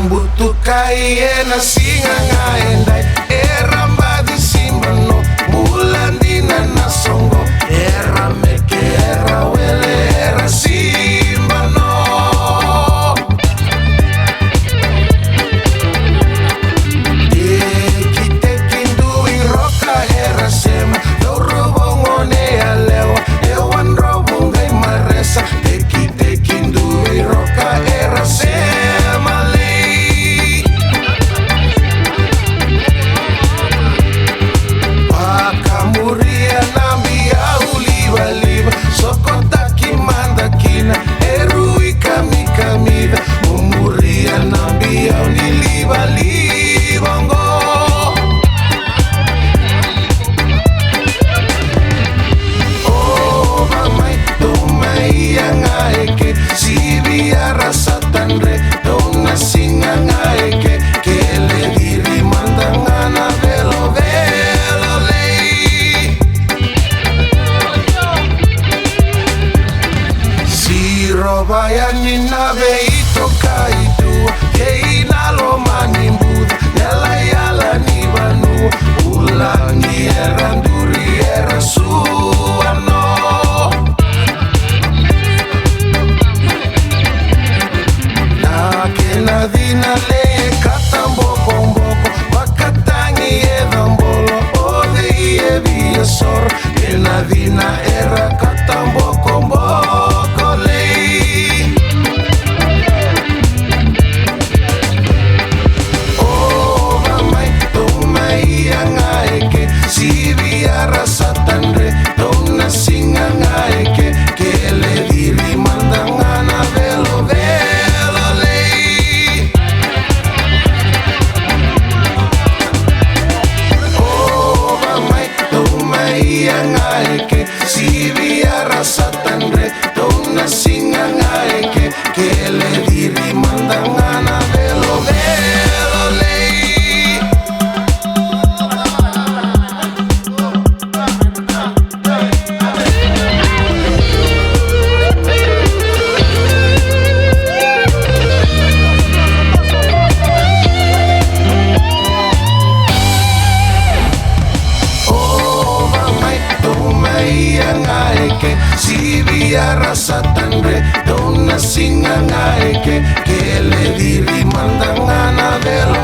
Butukai na singa ngaendai era mbadi simbano mulandina na songo era meke era wele era simbano teki ndui roka era sema doro bongone alewa ewan robungai maresa teki ndui roka era sema bayani nave itoka itu keina lo manimbuda yala yala ni banu ulangi era nduri era suano na kena dina le katambo komboko wakatangi edambolo ode ie via sor kena dina era katambo komboko le si biara satandre donna singa ngaeke che le diri mandangana velo velo lei oh mamai tu mai ngaeke si biara satandre donna singa ngaeke che le diri mandangana velo velo lei. Si biara satandre donna singa ngaeke che le diri mandangana velo